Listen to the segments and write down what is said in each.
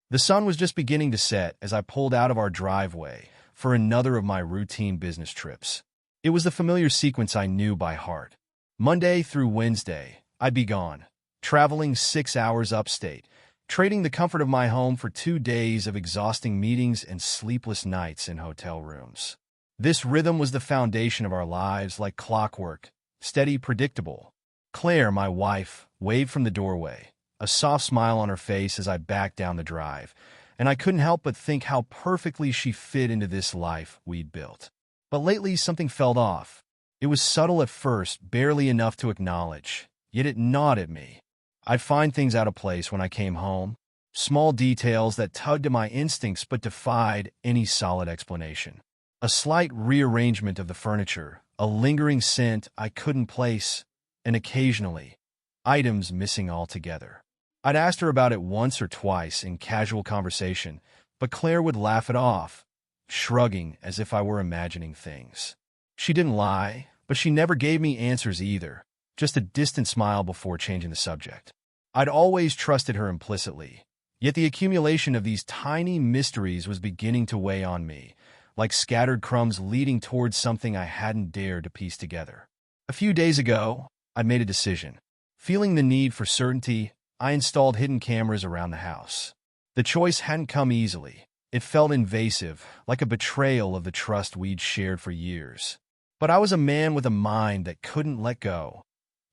The sun was just beginning to set as I pulled out of our driveway for another of my routine business trips. It was the familiar sequence I knew by heart. Monday through Wednesday, I'd be gone, traveling 6 hours upstate, trading the comfort of my home for 2 days of exhausting meetings and sleepless nights in hotel rooms. This rhythm was the foundation of our lives, like clockwork, steady, predictable. Claire, my wife, waved from the doorway, a soft smile on her face as I backed down the drive, and I couldn't help but think how perfectly she fit into this life we'd built. But lately, something felt off. It was subtle at first, barely enough to acknowledge, yet it gnawed at me. I'd find things out of place when I came home, small details that tugged at my instincts but defied any solid explanation. A slight rearrangement of the furniture, a lingering scent I couldn't place, and occasionally, items missing altogether. I'd asked her about it once or twice in casual conversation, but Claire would laugh it off, shrugging as if I were imagining things. She didn't lie, but she never gave me answers either, just a distant smile before changing the subject. I'd always trusted her implicitly, yet the accumulation of these tiny mysteries was beginning to weigh on me, like scattered crumbs leading towards something I hadn't dared to piece together. A few days ago, I made a decision. Feeling the need for certainty, I installed hidden cameras around the house. The choice hadn't come easily. It felt invasive, like a betrayal of the trust we'd shared for years. But I was a man with a mind that couldn't let go,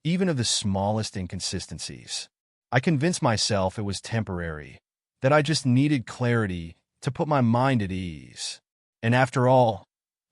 even of the smallest inconsistencies. I convinced myself it was temporary, that I just needed clarity to put my mind at ease. And after all,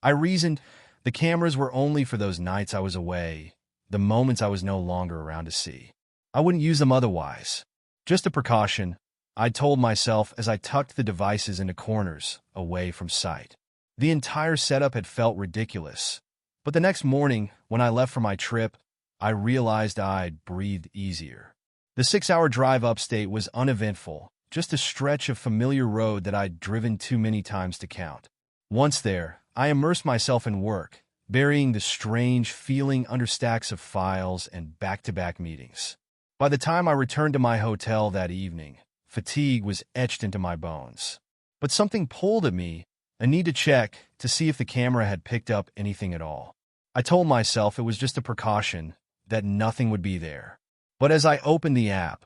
I reasoned, the cameras were only for those nights I was away, the moments I was no longer around to see. I wouldn't use them otherwise. Just a precaution, I told myself as I tucked the devices into corners, away from sight. The entire setup had felt ridiculous, but the next morning, when I left for my trip, I realized I'd breathed easier. The 6-hour drive upstate was uneventful, just a stretch of familiar road that I'd driven too many times to count. Once there, I immersed myself in work, burying the strange feeling under stacks of files and back-to-back meetings. By the time I returned to my hotel that evening, fatigue was etched into my bones. But something pulled at me, a need to check to see if the camera had picked up anything at all. I told myself it was just a precaution, that nothing would be there. But as I opened the app,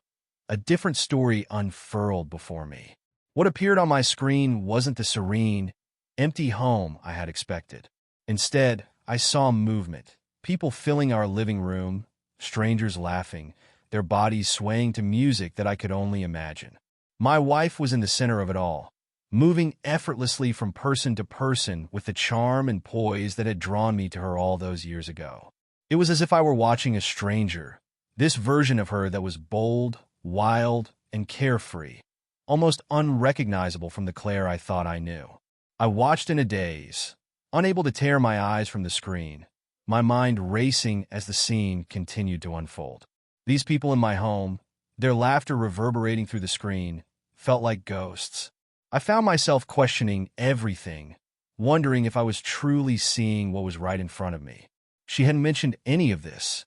a different story unfurled before me. What appeared on my screen wasn't the serene, empty home I had expected. Instead, I saw movement, people filling our living room, strangers laughing, their bodies swaying to music that I could only imagine. My wife was in the center of it all, moving effortlessly from person to person with the charm and poise that had drawn me to her all those years ago. It was as if I were watching a stranger, this version of her that was bold, wild, and carefree, almost unrecognizable from the Claire I thought I knew. I watched in a daze, unable to tear my eyes from the screen, my mind racing as the scene continued to unfold. These people in my home, their laughter reverberating through the screen, felt like ghosts. I found myself questioning everything, wondering if I was truly seeing what was right in front of me. She hadn't mentioned any of this,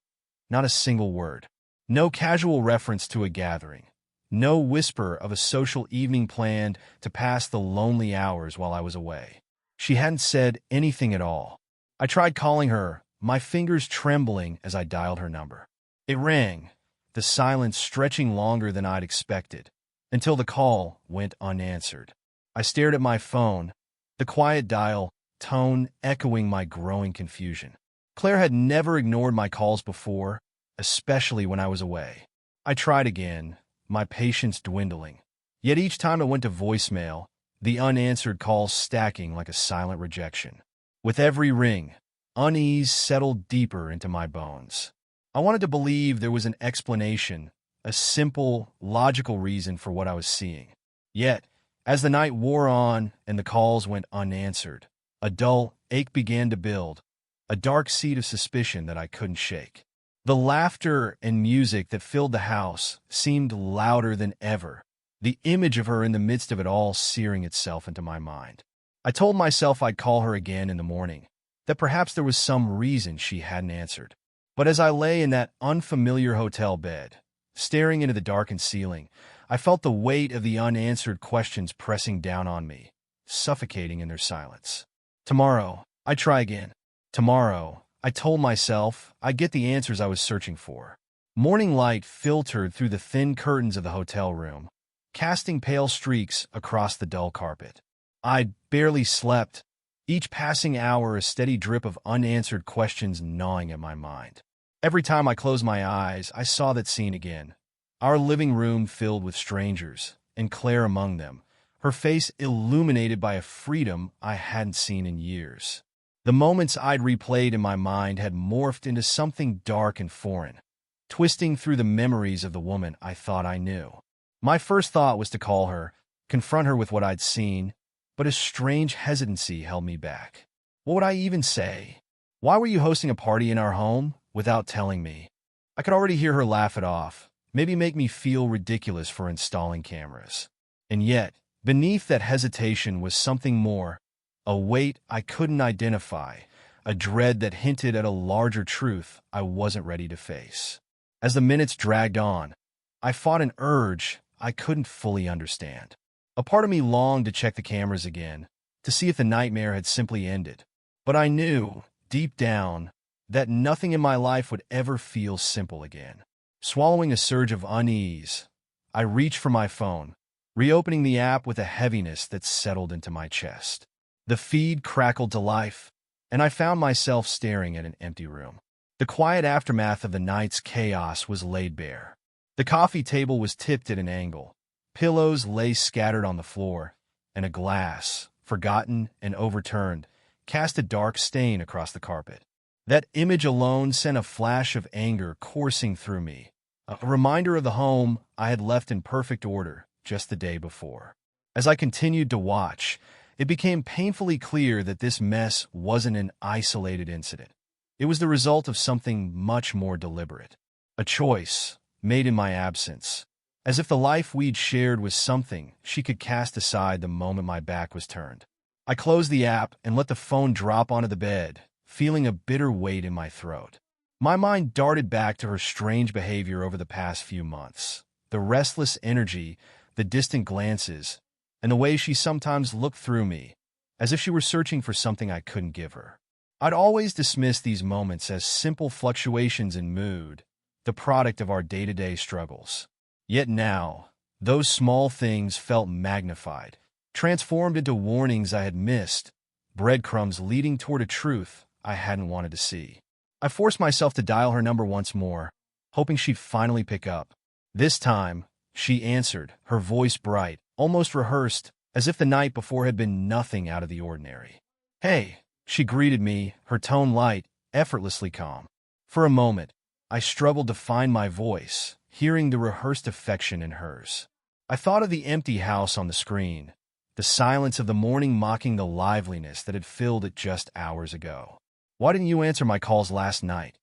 not a single word. No casual reference to a gathering, no whisper of a social evening planned to pass the lonely hours while I was away. She hadn't said anything at all. I tried calling her, my fingers trembling as I dialed her number. It rang, the silence stretching longer than I'd expected, until the call went unanswered. I stared at my phone, the quiet dial tone echoing my growing confusion. Claire had never ignored my calls before, especially when I was away. I tried again, my patience dwindling. Yet each time it went to voicemail, the unanswered calls stacking like a silent rejection. With every ring, unease settled deeper into my bones. I wanted to believe there was an explanation, a simple, logical reason for what I was seeing. Yet, as the night wore on and the calls went unanswered, a dull ache began to build, a dark seed of suspicion that I couldn't shake. The laughter and music that filled the house seemed louder than ever, the image of her in the midst of it all searing itself into my mind. I told myself I'd call her again in the morning, that perhaps there was some reason she hadn't answered. But as I lay in that unfamiliar hotel bed, staring into the darkened ceiling, I felt the weight of the unanswered questions pressing down on me, suffocating in their silence. Tomorrow, I'd try again. Tomorrow, I told myself, I'd get the answers I was searching for. Morning light filtered through the thin curtains of the hotel room, casting pale streaks across the dull carpet. I'd barely slept, each passing hour a steady drip of unanswered questions gnawing at my mind. Every time I closed my eyes, I saw that scene again. Our living room filled with strangers, and Claire among them, her face illuminated by a freedom I hadn't seen in years. The moments I'd replayed in my mind had morphed into something dark and foreign, twisting through the memories of the woman I thought I knew. My first thought was to call her, confront her with what I'd seen, but a strange hesitancy held me back. What would I even say? Why were you hosting a party in our home without telling me? I could already hear her laugh it off, maybe make me feel ridiculous for installing cameras. And yet, beneath that hesitation was something more, a weight I couldn't identify, a dread that hinted at a larger truth I wasn't ready to face. As the minutes dragged on, I fought an urge I couldn't fully understand. A part of me longed to check the cameras again, to see if the nightmare had simply ended. But I knew, deep down, that nothing in my life would ever feel simple again. Swallowing a surge of unease, I reached for my phone, reopening the app with a heaviness that settled into my chest. The feed crackled to life, and I found myself staring at an empty room. The quiet aftermath of the night's chaos was laid bare. The coffee table was tipped at an angle. Pillows lay scattered on the floor, and a glass, forgotten and overturned, cast a dark stain across the carpet. That image alone sent a flash of anger coursing through me, a reminder of the home I had left in perfect order just the day before. As I continued to watch, it became painfully clear that this mess wasn't an isolated incident. It was the result of something much more deliberate. A choice, made in my absence, as if the life we'd shared was something she could cast aside the moment my back was turned. I closed the app and let the phone drop onto the bed, feeling a bitter weight in my throat. My mind darted back to her strange behavior over the past few months. The restless energy, the distant glances, and the way she sometimes looked through me, as if she were searching for something I couldn't give her. I'd always dismissed these moments as simple fluctuations in mood, the product of our day-to-day struggles. Yet now, those small things felt magnified, transformed into warnings I had missed, breadcrumbs leading toward a truth I hadn't wanted to see. I forced myself to dial her number once more, hoping she'd finally pick up. This time, she answered, her voice bright, almost rehearsed, as if the night before had been nothing out of the ordinary. "Hey," she greeted me, her tone light, effortlessly calm. For a moment, I struggled to find my voice, hearing the rehearsed affection in hers. I thought of the empty house on the screen, the silence of the morning mocking the liveliness that had filled it just hours ago. "Why didn't you answer my calls last night?"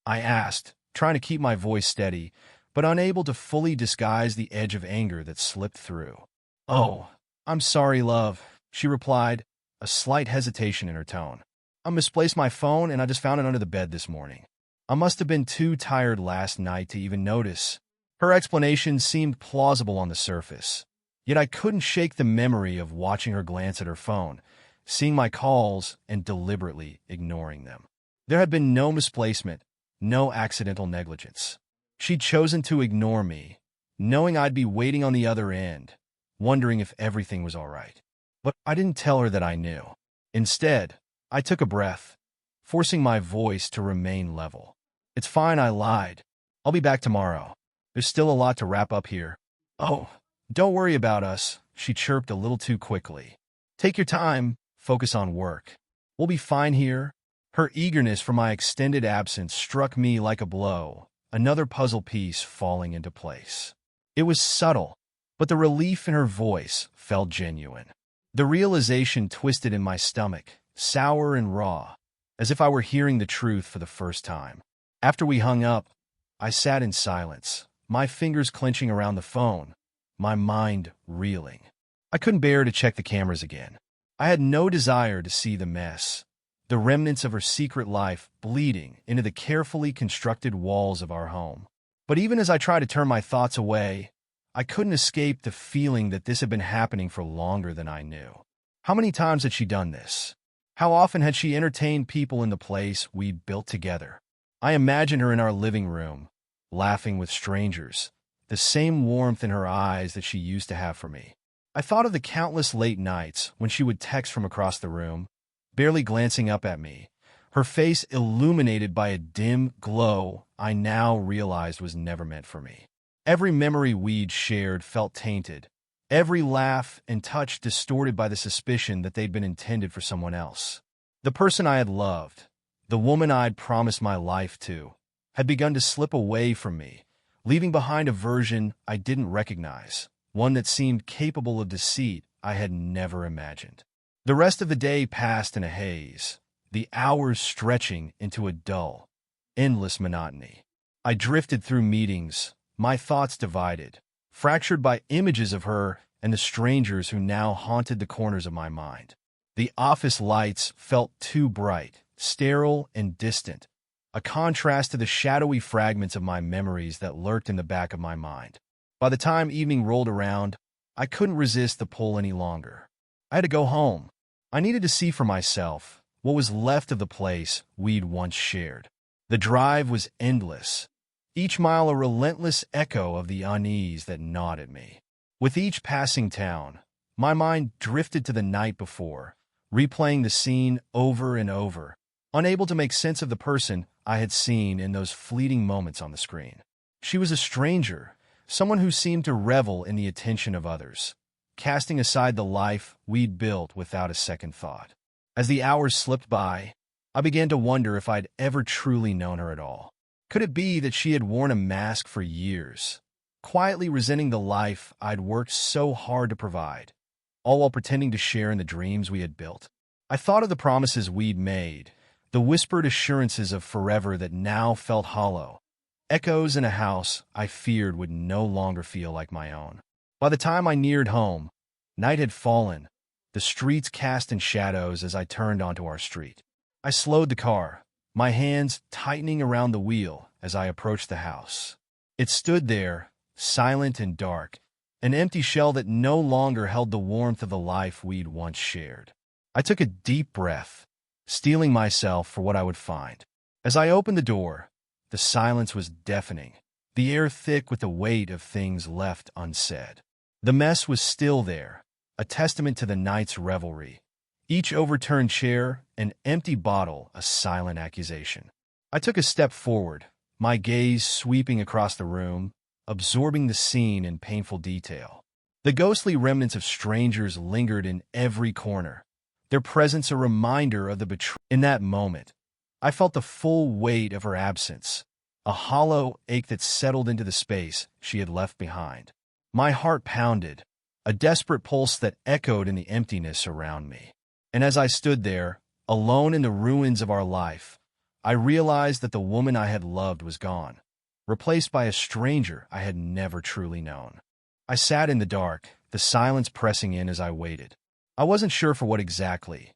I asked, trying to keep my voice steady, but unable to fully disguise the edge of anger that slipped through. "Oh, I'm sorry, love," she replied, a slight hesitation in her tone. "I misplaced my phone and I just found it under the bed this morning. I must have been too tired last night to even notice." Her explanation seemed plausible on the surface, yet I couldn't shake the memory of watching her glance at her phone, seeing my calls and deliberately ignoring them. There had been no misplacement, no accidental negligence. She'd chosen to ignore me, knowing I'd be waiting on the other end, wondering if everything was all right. But I didn't tell her that I knew. Instead, I took a breath, forcing my voice to remain level. "It's fine, I lied. I'll be back tomorrow. There's still a lot to wrap up here." "Oh, don't worry about us," she chirped a little too quickly. "Take your time, focus on work. We'll be fine here." Her eagerness for my extended absence struck me like a blow, another puzzle piece falling into place. It was subtle, but the relief in her voice felt genuine. The realization twisted in my stomach, sour and raw, as if I were hearing the truth for the first time. After we hung up, I sat in silence, my fingers clenching around the phone, my mind reeling. I couldn't bear to check the cameras again. I had no desire to see the mess, the remnants of her secret life bleeding into the carefully constructed walls of our home. But even as I tried to turn my thoughts away, I couldn't escape the feeling that this had been happening for longer than I knew. How many times had she done this? How often had she entertained people in the place we'd built together? I imagined her in our living room, laughing with strangers, the same warmth in her eyes that she used to have for me. I thought of the countless late nights when she would text from across the room, barely glancing up at me, her face illuminated by a dim glow I now realized was never meant for me. Every memory we'd shared felt tainted, every laugh and touch distorted by the suspicion that they'd been intended for someone else. The person I had loved, the woman I'd promised my life to, had begun to slip away from me, leaving behind a version I didn't recognize, one that seemed capable of deceit I had never imagined. The rest of the day passed in a haze, the hours stretching into a dull, endless monotony. I drifted through meetings, my thoughts divided, fractured by images of her and the strangers who now haunted the corners of my mind. The office lights felt too bright, sterile and distant, a contrast to the shadowy fragments of my memories that lurked in the back of my mind. By the time evening rolled around, I couldn't resist the pull any longer. I had to go home. I needed to see for myself what was left of the place we'd once shared. The drive was endless, each mile a relentless echo of the unease that gnawed at me. With each passing town, my mind drifted to the night before, replaying the scene over and over, unable to make sense of the person I had seen in those fleeting moments on the screen. She was a stranger, someone who seemed to revel in the attention of others, casting aside the life we'd built without a second thought. As the hours slipped by, I began to wonder if I'd ever truly known her at all. Could it be that she had worn a mask for years, quietly resenting the life I'd worked so hard to provide, all while pretending to share in the dreams we had built? I thought of the promises we'd made, the whispered assurances of forever that now felt hollow, echoes in a house I feared would no longer feel like my own. By the time I neared home, night had fallen, the streets cast in shadows as I turned onto our street. I slowed the car, my hands tightening around the wheel as I approached the house. It stood there, silent and dark, an empty shell that no longer held the warmth of the life we'd once shared. I took a deep breath, steeling myself for what I would find. As I opened the door, the silence was deafening, the air thick with the weight of things left unsaid. The mess was still there, a testament to the night's revelry. Each overturned chair, an empty bottle, a silent accusation. I took a step forward, my gaze sweeping across the room, absorbing the scene in painful detail. The ghostly remnants of strangers lingered in every corner, their presence a reminder of the betrayal. In that moment, I felt the full weight of her absence, a hollow ache that settled into the space she had left behind. My heart pounded, a desperate pulse that echoed in the emptiness around me. And as I stood there, alone in the ruins of our life, I realized that the woman I had loved was gone, replaced by a stranger I had never truly known. I sat in the dark, the silence pressing in as I waited. I wasn't sure for what exactly.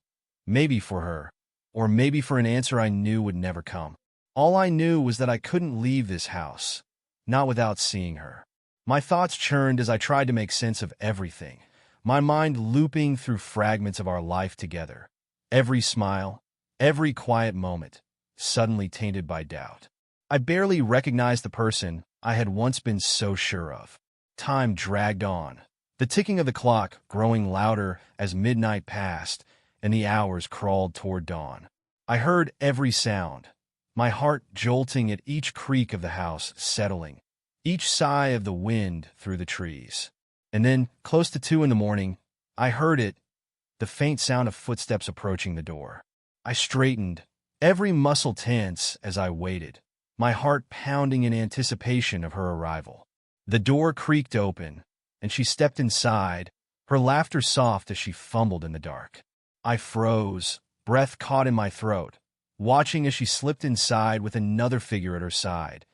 Maybe for her, or maybe for an answer I knew would never come. All I knew was that I couldn't leave this house, not without seeing her. My thoughts churned as I tried to make sense of everything, my mind looping through fragments of our life together, every smile, every quiet moment, suddenly tainted by doubt. I barely recognized the person I had once been so sure of. Time dragged on, the ticking of the clock growing louder as midnight passed and the hours crawled toward dawn. I heard every sound, my heart jolting at each creak of the house settling, each sigh of the wind through the trees. And then, close to 2 in the morning, I heard it, the faint sound of footsteps approaching the door. I straightened, every muscle tense as I waited, my heart pounding in anticipation of her arrival. The door creaked open, and she stepped inside, her laughter soft as she fumbled in the dark. I froze, breath caught in my throat, watching as she slipped inside with another figure at her side,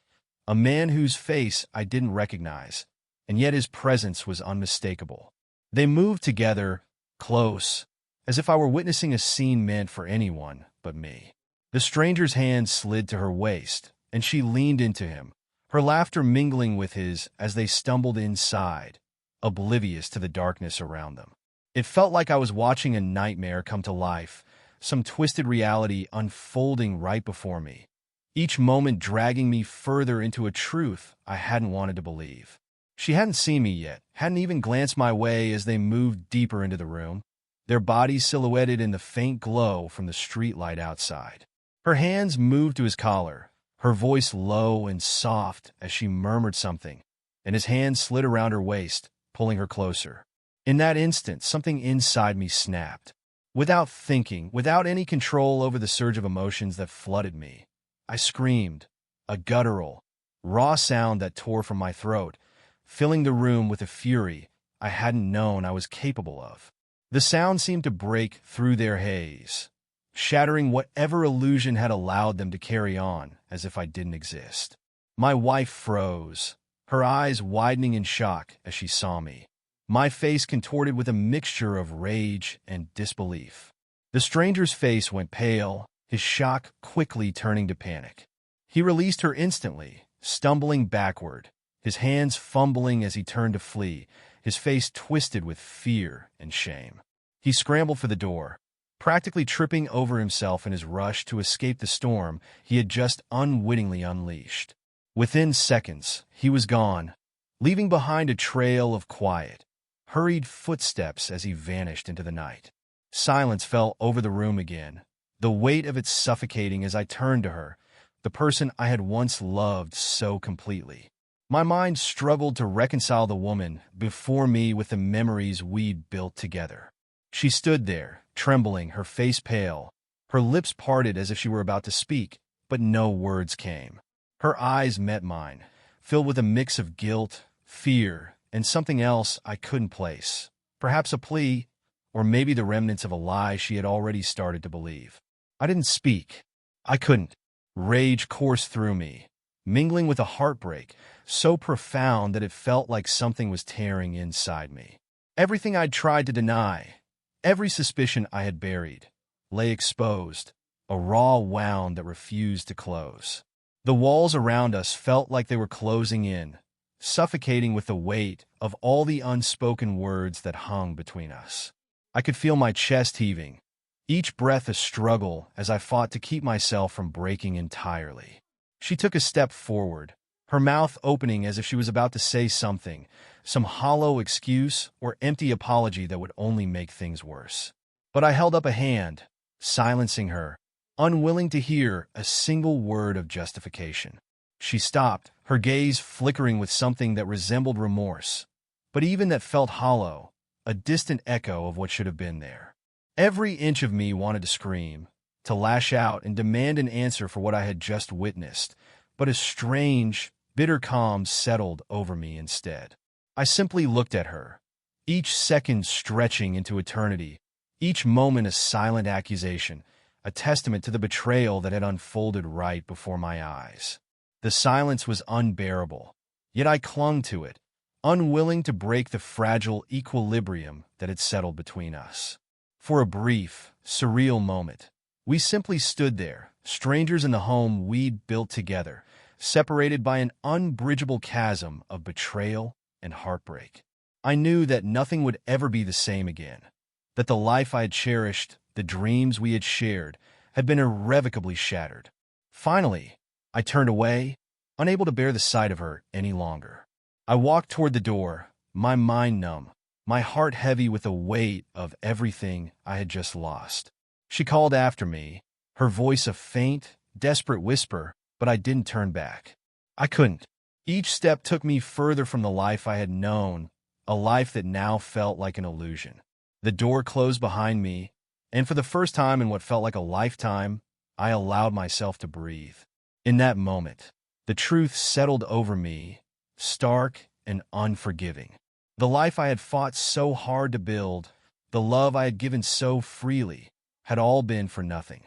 a man whose face I didn't recognize, and yet his presence was unmistakable. They moved together, close, as if I were witnessing a scene meant for anyone but me. The stranger's hand slid to her waist, and she leaned into him, her laughter mingling with his as they stumbled inside, oblivious to the darkness around them. It felt like I was watching a nightmare come to life, some twisted reality unfolding right before me, each moment dragging me further into a truth I hadn't wanted to believe. She hadn't seen me yet, hadn't even glanced my way as they moved deeper into the room, their bodies silhouetted in the faint glow from the streetlight outside. Her hands moved to his collar, her voice low and soft as she murmured something, and his hand slid around her waist, pulling her closer. In that instant, something inside me snapped. Without thinking, without any control over the surge of emotions that flooded me, I screamed, a guttural, raw sound that tore from my throat, filling the room with a fury I hadn't known I was capable of. The sound seemed to break through their haze, shattering whatever illusion had allowed them to carry on as if I didn't exist. My wife froze, her eyes widening in shock as she saw me, my face contorted with a mixture of rage and disbelief. The stranger's face went pale, his shock quickly turning to panic. He released her instantly, stumbling backward, his hands fumbling as he turned to flee, his face twisted with fear and shame. He scrambled for the door, practically tripping over himself in his rush to escape the storm he had just unwittingly unleashed. Within seconds, he was gone, leaving behind a trail of quiet, hurried footsteps as he vanished into the night. Silence fell over the room again, the weight of it suffocating as I turned to her, the person I had once loved so completely. My mind struggled to reconcile the woman before me with the memories we'd built together. She stood there, trembling, her face pale, her lips parted as if she were about to speak, but no words came. Her eyes met mine, filled with a mix of guilt, fear, and something else I couldn't place. Perhaps a plea, or maybe the remnants of a lie she had already started to believe. I didn't speak. I couldn't. Rage coursed through me, mingling with a heartbreak so profound that it felt like something was tearing inside me. Everything I'd tried to deny, every suspicion I had buried, lay exposed, a raw wound that refused to close. The walls around us felt like they were closing in, suffocating with the weight of all the unspoken words that hung between us. I could feel my chest heaving, each breath a struggle as I fought to keep myself from breaking entirely. She took a step forward, her mouth opening as if she was about to say something, some hollow excuse or empty apology that would only make things worse. But I held up a hand, silencing her, unwilling to hear a single word of justification. She stopped, her gaze flickering with something that resembled remorse, but even that felt hollow, a distant echo of what should have been there. Every inch of me wanted to scream, to lash out and demand an answer for what I had just witnessed, but a strange, bitter calm settled over me instead. I simply looked at her, each second stretching into eternity, each moment a silent accusation, a testament to the betrayal that had unfolded right before my eyes. The silence was unbearable, yet I clung to it, unwilling to break the fragile equilibrium that had settled between us. For a brief, surreal moment, we simply stood there, strangers in the home we'd built together, separated by an unbridgeable chasm of betrayal and heartbreak. I knew that nothing would ever be the same again, that the life I had cherished, the dreams we had shared, had been irrevocably shattered. Finally, I turned away, unable to bear the sight of her any longer. I walked toward the door, my mind numb, my heart heavy with the weight of everything I had just lost. She called after me, her voice a faint, desperate whisper, but I didn't turn back. I couldn't. Each step took me further from the life I had known, a life that now felt like an illusion. The door closed behind me, and for the first time in what felt like a lifetime, I allowed myself to breathe. In that moment, the truth settled over me, stark and unforgiving. The life I had fought so hard to build, the love I had given so freely, had all been for nothing.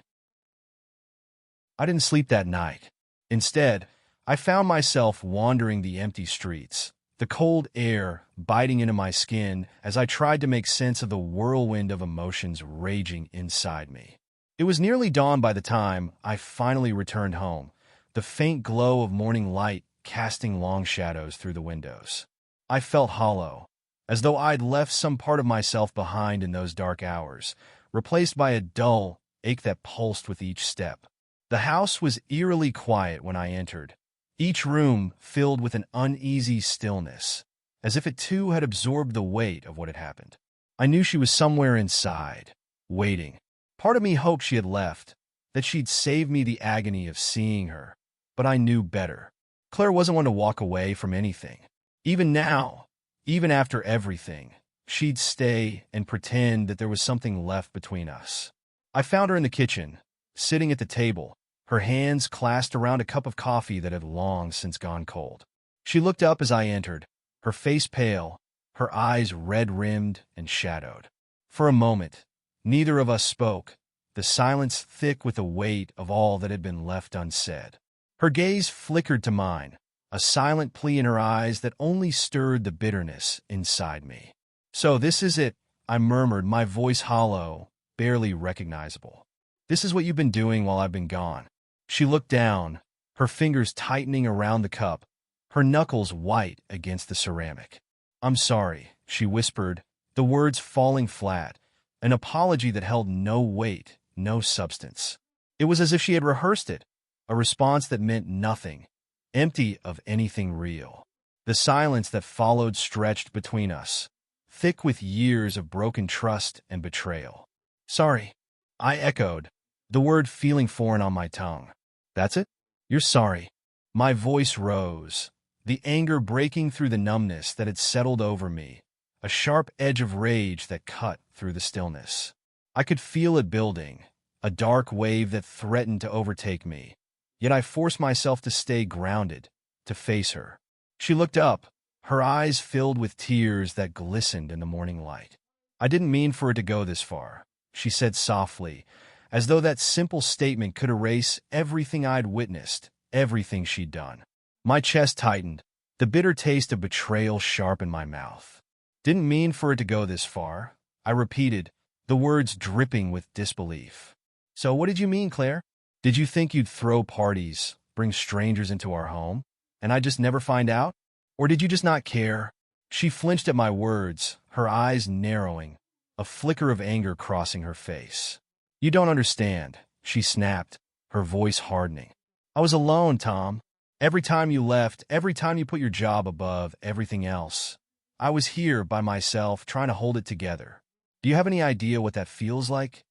I didn't sleep that night. Instead, I found myself wandering the empty streets, the cold air biting into my skin as I tried to make sense of the whirlwind of emotions raging inside me. It was nearly dawn by the time I finally returned home, the faint glow of morning light casting long shadows through the windows. I felt hollow, as though I'd left some part of myself behind in those dark hours, replaced by a dull ache that pulsed with each step. The house was eerily quiet when I entered, each room filled with an uneasy stillness, as if it too had absorbed the weight of what had happened. I knew she was somewhere inside, waiting. Part of me hoped she had left, that she'd save me the agony of seeing her, but I knew better. Claire wasn't one to walk away from anything. Even now, even after everything, she'd stay and pretend that there was something left between us. I found her in the kitchen, sitting at the table, her hands clasped around a cup of coffee that had long since gone cold. She looked up as I entered, her face pale, her eyes red-rimmed and shadowed. For a moment, neither of us spoke, the silence thick with the weight of all that had been left unsaid. Her gaze flickered to mine, a silent plea in her eyes that only stirred the bitterness inside me. "So this is it," I murmured, my voice hollow, barely recognizable. "This is what you've been doing while I've been gone." She looked down, her fingers tightening around the cup, her knuckles white against the ceramic. "I'm sorry," she whispered, the words falling flat, an apology that held no weight, no substance. It was as if she had rehearsed it, a response that meant nothing, empty of anything real. The silence that followed stretched between us, thick with years of broken trust and betrayal. "Sorry," I echoed, the word feeling foreign on my tongue. "That's it? You're sorry?" My voice rose, the anger breaking through the numbness that had settled over me, a sharp edge of rage that cut through the stillness. I could feel it building, a dark wave that threatened to overtake me, yet I forced myself to stay grounded, to face her. She looked up, her eyes filled with tears that glistened in the morning light. "I didn't mean for it to go this far," she said softly, as though that simple statement could erase everything I'd witnessed, everything she'd done. My chest tightened, the bitter taste of betrayal sharp in my mouth. "Didn't mean for it to go this far," I repeated, the words dripping with disbelief. "So what did you mean, Claire? Did you think you'd throw parties, bring strangers into our home, and I'd just never find out? Or did you just not care?" She flinched at my words, her eyes narrowing, a flicker of anger crossing her face. "You don't understand," she snapped, her voice hardening. "I was alone, Tom. Every time you left, every time you put your job above everything else, I was here by myself trying to hold it together. Do you have any idea what that feels like?"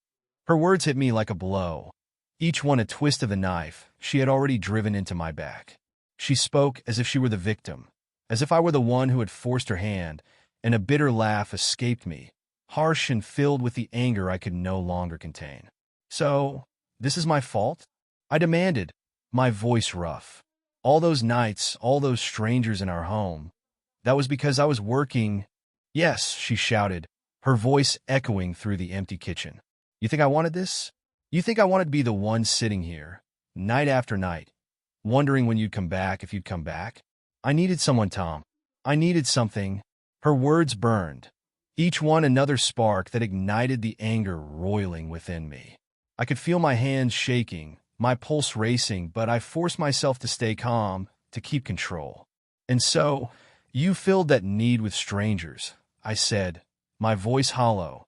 Her words hit me like a blow, each one a twist of the knife she had already driven into my back. She spoke as if she were the victim, as if I were the one who had forced her hand, and a bitter laugh escaped me, harsh and filled with the anger I could no longer contain. "So, this is my fault?" I demanded, my voice rough. "All those nights, all those strangers in our home, that was because I was working—" "Yes," she shouted, her voice echoing through the empty kitchen. "You think I wanted this? You think I wanted to be the one sitting here, night after night, wondering when you'd come back, if you'd come back? I needed someone, Tom. I needed something." Her words burned, each one another spark that ignited the anger roiling within me. I could feel my hands shaking, my pulse racing, but I forced myself to stay calm, to keep control. "And so, you filled that need with strangers," I said, my voice hollow,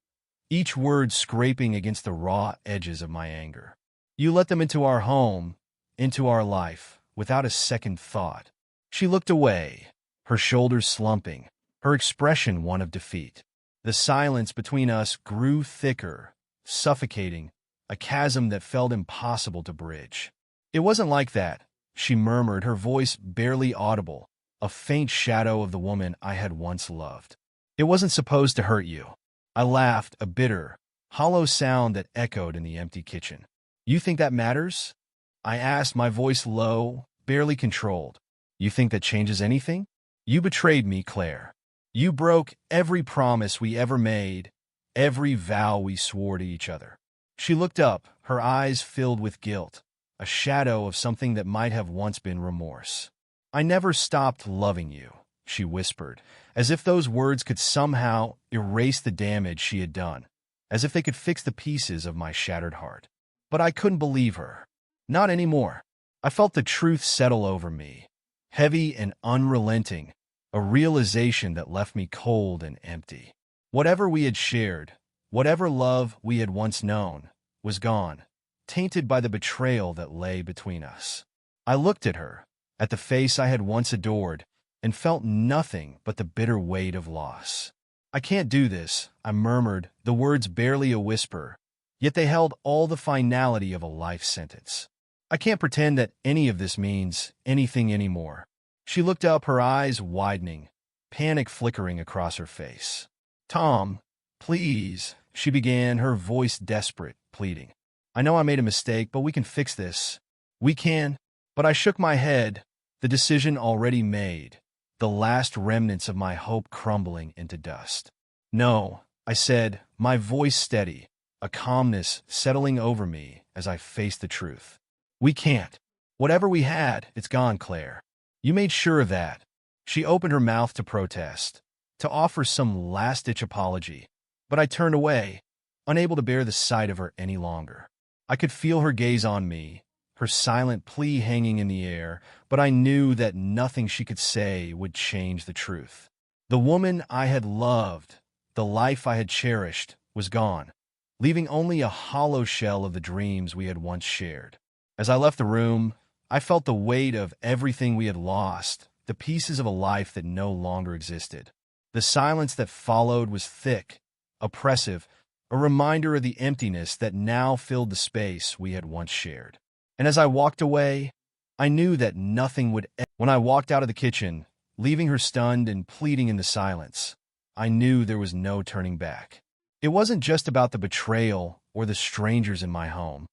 each word scraping against the raw edges of my anger. "You let them into our home, into our life, without a second thought." She looked away, her shoulders slumping, her expression one of defeat. The silence between us grew thicker, suffocating, a chasm that felt impossible to bridge. "It wasn't like that," she murmured, her voice barely audible, a faint shadow of the woman I had once loved. "It wasn't supposed to hurt you." I laughed, a bitter, hollow sound that echoed in the empty kitchen. "You think that matters?" I asked, my voice low, barely controlled. "You think that changes anything? You betrayed me, Claire. You broke every promise we ever made, every vow we swore to each other." She looked up, her eyes filled with guilt, a shadow of something that might have once been remorse. "I never stopped loving you," she whispered, as if those words could somehow erase the damage she had done, as if they could fix the pieces of my shattered heart. But I couldn't believe her. Not anymore. I felt the truth settle over me, heavy and unrelenting, a realization that left me cold and empty. Whatever we had shared, whatever love we had once known, was gone, tainted by the betrayal that lay between us. I looked at her, at the face I had once adored, and felt nothing but the bitter weight of loss. "I can't do this," I murmured, the words barely a whisper, yet they held all the finality of a life sentence. "I can't pretend that any of this means anything anymore." She looked up, her eyes widening, panic flickering across her face. "Tom, please," she began, her voice desperate, pleading. "I know I made a mistake, but we can fix this. We can." But I shook my head, the decision already made, the last remnants of my hope crumbling into dust. "No," I said, my voice steady, a calmness settling over me as I faced the truth. "We can't. Whatever we had, it's gone, Claire. You made sure of that." She opened her mouth to protest, to offer some last-ditch apology, but I turned away, unable to bear the sight of her any longer. I could feel her gaze on me, her silent plea hanging in the air, but I knew that nothing she could say would change the truth. The woman I had loved, the life I had cherished, was gone, leaving only a hollow shell of the dreams we had once shared. As I left the room, I felt the weight of everything we had lost, the pieces of a life that no longer existed. The silence that followed was thick, oppressive, a reminder of the emptiness that now filled the space we had once shared. And as I walked away, I knew that nothing would end. When I walked out of the kitchen, leaving her stunned and pleading in the silence, I knew there was no turning back. It wasn't just about the betrayal or the strangers in my home.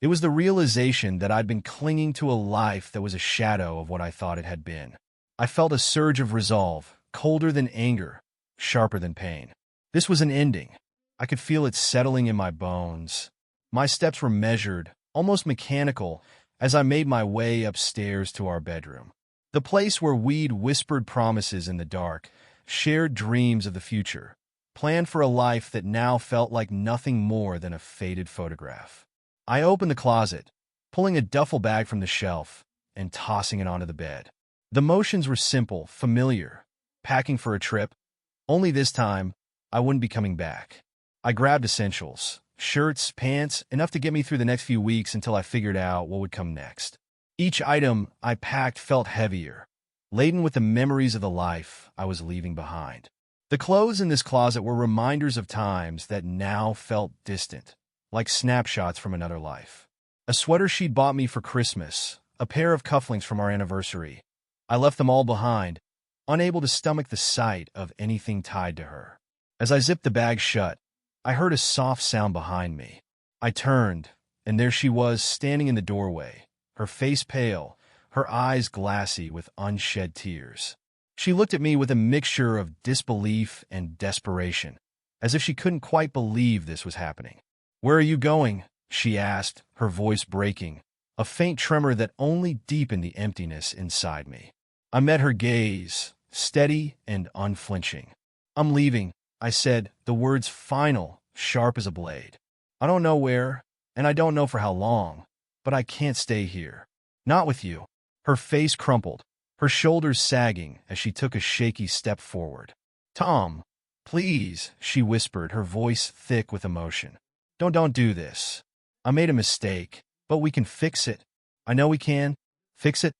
It was the realization that I'd been clinging to a life that was a shadow of what I thought it had been. I felt a surge of resolve, colder than anger, sharper than pain. This was an ending. I could feel it settling in my bones. My steps were measured, almost mechanical, as I made my way upstairs to our bedroom. The place where we'd whispered promises in the dark, shared dreams of the future, planned for a life that now felt like nothing more than a faded photograph. I opened the closet, pulling a duffel bag from the shelf and tossing it onto the bed. The motions were simple, familiar, packing for a trip, only this time I wouldn't be coming back. I grabbed essentials, shirts, pants, enough to get me through the next few weeks until I figured out what would come next. Each item I packed felt heavier, laden with the memories of the life I was leaving behind. The clothes in this closet were reminders of times that now felt distant, like snapshots from another life. A sweater she'd bought me for Christmas, a pair of cufflinks from our anniversary. I left them all behind, unable to stomach the sight of anything tied to her. As I zipped the bag shut, I heard a soft sound behind me. I turned, and there she was, standing in the doorway, her face pale, her eyes glassy with unshed tears. She looked at me with a mixture of disbelief and desperation, as if she couldn't quite believe this was happening. "Where are you going?" she asked, her voice breaking, a faint tremor that only deepened the emptiness inside me. I met her gaze, steady and unflinching. "I'm leaving," I said, the words final, sharp as a blade. "I don't know where, and I don't know for how long, but I can't stay here. Not with you." Her face crumpled, her shoulders sagging as she took a shaky step forward. "Tom, please," she whispered, her voice thick with emotion. Don't do this. I made a mistake, but we can fix it. I know we can. Fix it?"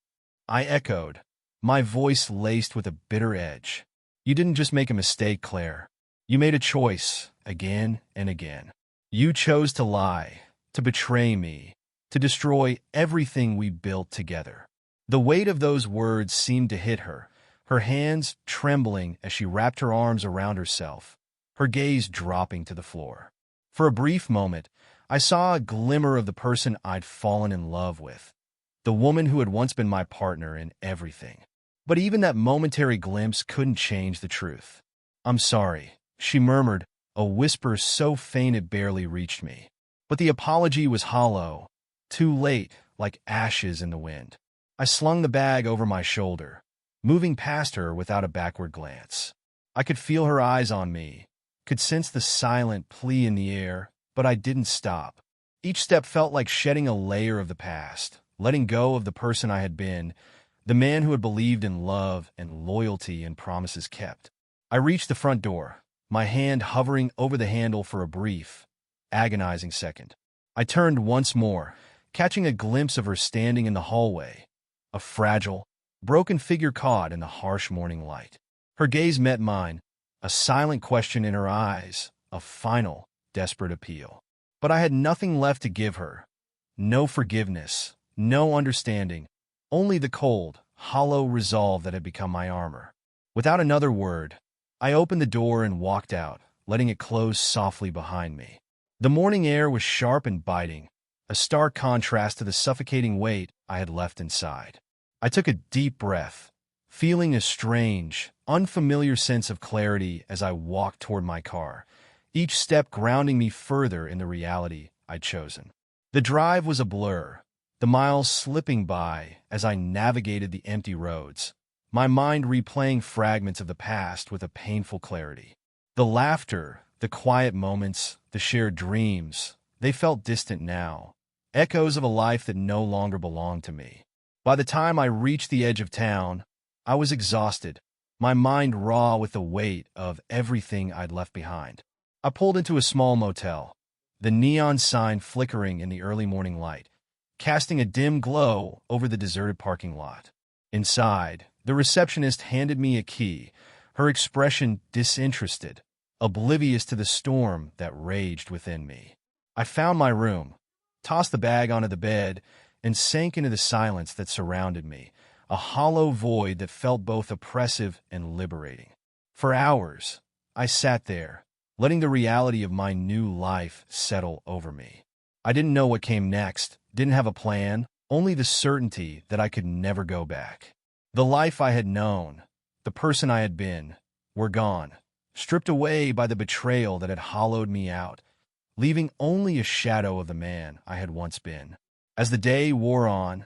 I echoed, my voice laced with a bitter edge. "You didn't just make a mistake, Claire. You made a choice, again and again. You chose to lie, to betray me, to destroy everything we built together." The weight of those words seemed to hit her, her hands trembling as she wrapped her arms around herself, her gaze dropping to the floor. For a brief moment, I saw a glimmer of the person I'd fallen in love with, the woman who had once been my partner in everything. But even that momentary glimpse couldn't change the truth. "I'm sorry," she murmured, a whisper so faint it barely reached me. But the apology was hollow, too late, like ashes in the wind. I slung the bag over my shoulder, moving past her without a backward glance. I could feel her eyes on me, could sense the silent plea in the air, but I didn't stop. Each step felt like shedding a layer of the past, letting go of the person I had been, The man who had believed in love and loyalty and promises kept. I reached the front door, my hand hovering over the handle for a brief, agonizing second. I turned once more, catching a glimpse of her standing in the hallway, a fragile, broken figure caught in the harsh morning light. Her gaze met mine, a silent question in her eyes, a final, desperate appeal. But I had nothing left to give her. No forgiveness, no understanding, only the cold, hollow resolve that had become my armor. Without another word, I opened the door and walked out, letting it close softly behind me. The morning air was sharp and biting, a stark contrast to the suffocating weight I had left inside. I took a deep breath, feeling a strange, unfamiliar sense of clarity as I walked toward my car, each step grounding me further in the reality I'd chosen. The drive was a blur, the miles slipping by as I navigated the empty roads, my mind replaying fragments of the past with a painful clarity. The laughter, the quiet moments, the shared dreams, they felt distant now, echoes of a life that no longer belonged to me. By the time I reached the edge of town, I was exhausted, my mind raw with the weight of everything I'd left behind. I pulled into a small motel, the neon sign flickering in the early morning light, casting a dim glow over the deserted parking lot. Inside, the receptionist handed me a key, her expression disinterested, oblivious to the storm that raged within me. I found my room, tossed the bag onto the bed, and sank into the silence that surrounded me, a hollow void that felt both oppressive and liberating. For hours, I sat there, letting the reality of my new life settle over me. I didn't know what came next, didn't have a plan, only the certainty that I could never go back. The life I had known, the person I had been, were gone, stripped away by the betrayal that had hollowed me out, leaving only a shadow of the man I had once been. As the day wore on,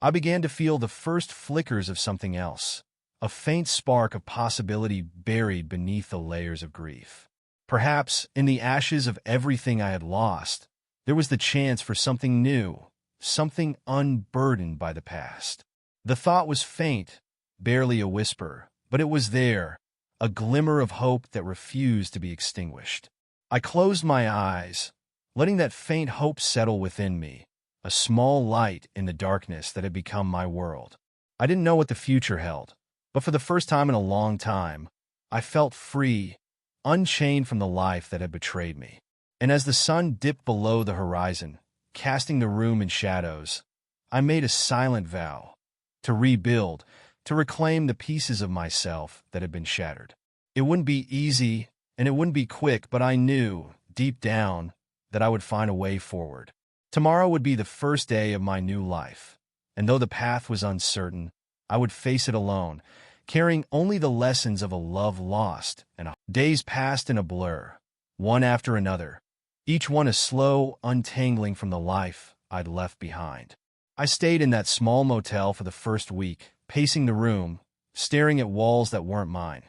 I began to feel the first flickers of something else, a faint spark of possibility buried beneath the layers of grief. Perhaps, in the ashes of everything I had lost, there was the chance for something new, something unburdened by the past. The thought was faint, barely a whisper, but it was there, a glimmer of hope that refused to be extinguished. I closed my eyes, letting that faint hope settle within me, a small light in the darkness that had become my world. I didn't know what the future held, but for the first time in a long time, I felt free, unchained from the life that had betrayed me. And as the sun dipped below the horizon, casting the room in shadows, I made a silent vow to rebuild, to reclaim the pieces of myself that had been shattered. It wouldn't be easy, and it wouldn't be quick, but I knew, deep down, that I would find a way forward. Tomorrow would be the first day of my new life, and though the path was uncertain, I would face it alone, carrying only the lessons of a love lost, and days passed in a blur, one after another, each one a slow untangling from the life I'd left behind. I stayed in that small motel for the first week, pacing the room, staring at walls that weren't mine,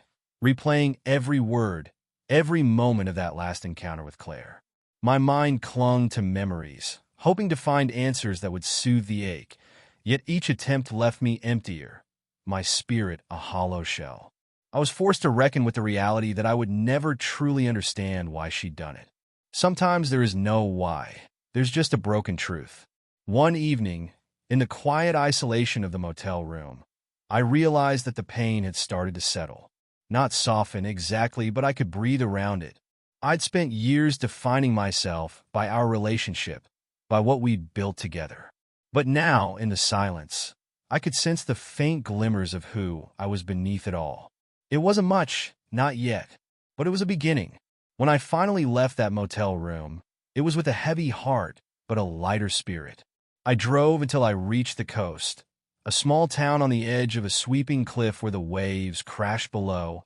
replaying every word, every moment of that last encounter with Claire. My mind clung to memories, hoping to find answers that would soothe the ache, yet each attempt left me emptier, my spirit a hollow shell. I was forced to reckon with the reality that I would never truly understand why she'd done it. Sometimes there is no why, there's just a broken truth. One evening, in the quiet isolation of the motel room, I realized that the pain had started to settle. Not soften exactly, but I could breathe around it. I'd spent years defining myself by our relationship, by what we'd built together. But now, in the silence, I could sense the faint glimmers of who I was beneath it all. It wasn't much, not yet, but it was a beginning. When I finally left that motel room, it was with a heavy heart, but a lighter spirit. I drove until I reached the coast, a small town on the edge of a sweeping cliff where the waves crashed below,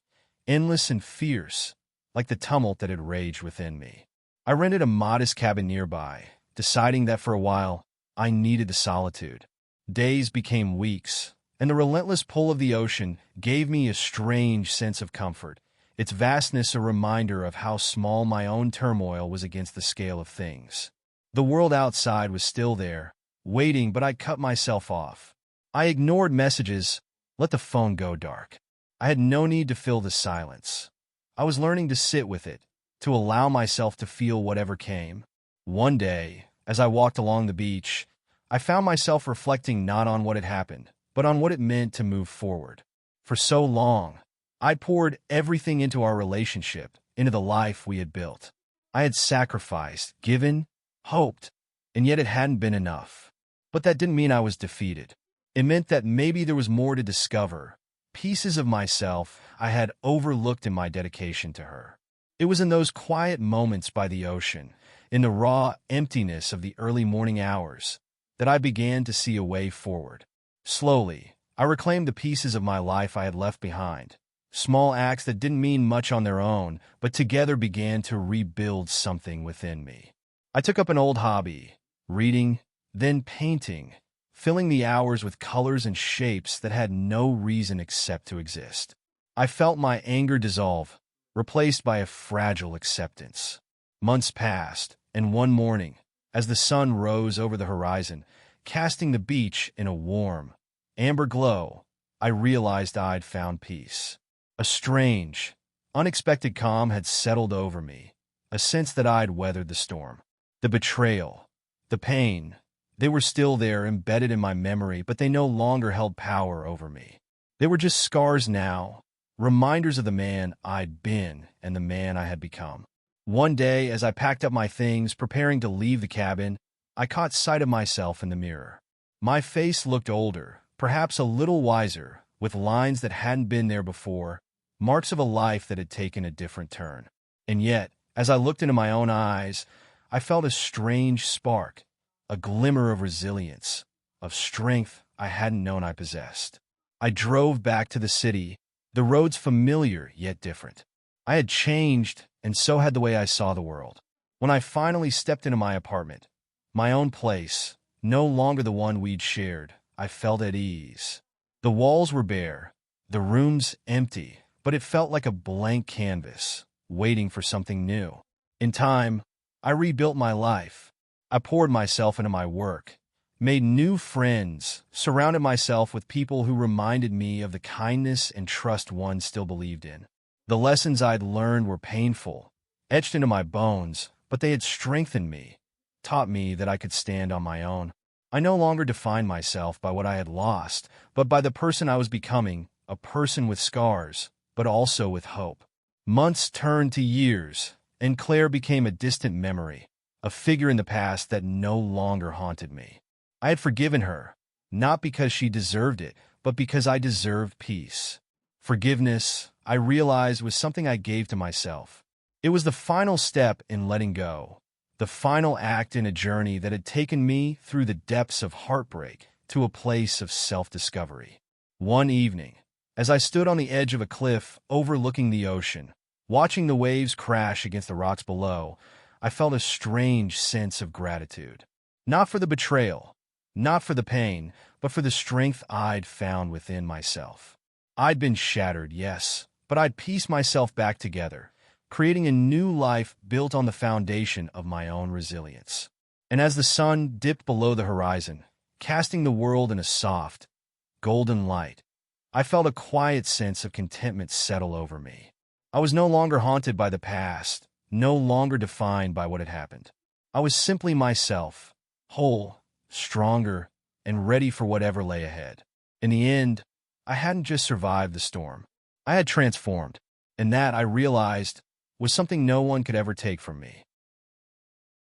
endless and fierce, like the tumult that had raged within me. I rented a modest cabin nearby, deciding that for a while, I needed the solitude. Days became weeks, and the relentless pull of the ocean gave me a strange sense of comfort, its vastness a reminder of how small my own turmoil was against the scale of things. The world outside was still there, waiting, but I cut myself off. I ignored messages, let the phone go dark. I had no need to fill the silence. I was learning to sit with it, to allow myself to feel whatever came. One day, as I walked along the beach, I found myself reflecting not on what had happened, but on what it meant to move forward. For so long, I'd poured everything into our relationship, into the life we had built. I had sacrificed, given, hoped, and yet it hadn't been enough. But that didn't mean I was defeated. It meant that maybe there was more to discover, pieces of myself I had overlooked in my dedication to her. It was in those quiet moments by the ocean, in the raw emptiness of the early morning hours, that I began to see a way forward. Slowly, I reclaimed the pieces of my life I had left behind, small acts that didn't mean much on their own, but together began to rebuild something within me. I took up an old hobby, reading, then painting, filling the hours with colors and shapes that had no reason except to exist. I felt my anger dissolve, replaced by a fragile acceptance. Months passed, and one morning, as the sun rose over the horizon, casting the beach in a warm, amber glow, I realized I'd found peace. A strange, unexpected calm had settled over me, a sense that I'd weathered the storm. The betrayal, the pain, they were still there, embedded in my memory, but they no longer held power over me. They were just scars now, reminders of the man I'd been and the man I had become. One day, as I packed up my things, preparing to leave the cabin, I caught sight of myself in the mirror. My face looked older, perhaps a little wiser, with lines that hadn't been there before, marks of a life that had taken a different turn. And yet, as I looked into my own eyes, I felt a strange spark, a glimmer of resilience, of strength I hadn't known I possessed. I drove back to the city, the roads familiar yet different. I had changed, and so had the way I saw the world. When I finally stepped into my apartment, my own place, no longer the one we'd shared, I felt at ease. The walls were bare, the rooms empty, but it felt like a blank canvas, waiting for something new. In time, I rebuilt my life. I poured myself into my work, made new friends, surrounded myself with people who reminded me of the kindness and trust one still believed in. The lessons I'd learned were painful, etched into my bones, but they had strengthened me, taught me that I could stand on my own. I no longer defined myself by what I had lost, but by the person I was becoming, a person with scars, but also with hope. Months turned to years, and Claire became a distant memory, a figure in the past that no longer haunted me. I had forgiven her, not because she deserved it, but because I deserved peace. Forgiveness, I realized, was something I gave to myself. It was the final step in letting go, the final act in a journey that had taken me through the depths of heartbreak to a place of self-discovery. One evening, as I stood on the edge of a cliff overlooking the ocean, watching the waves crash against the rocks below, I felt a strange sense of gratitude. Not for the betrayal, not for the pain, but for the strength I'd found within myself. I'd been shattered, yes, but I'd pieced myself back together, creating a new life built on the foundation of my own resilience. And as the sun dipped below the horizon, casting the world in a soft, golden light, I felt a quiet sense of contentment settle over me. I was no longer haunted by the past, no longer defined by what had happened. I was simply myself, whole, stronger, and ready for whatever lay ahead. In the end, I hadn't just survived the storm. I had transformed, and that, I realized, was something no one could ever take from me.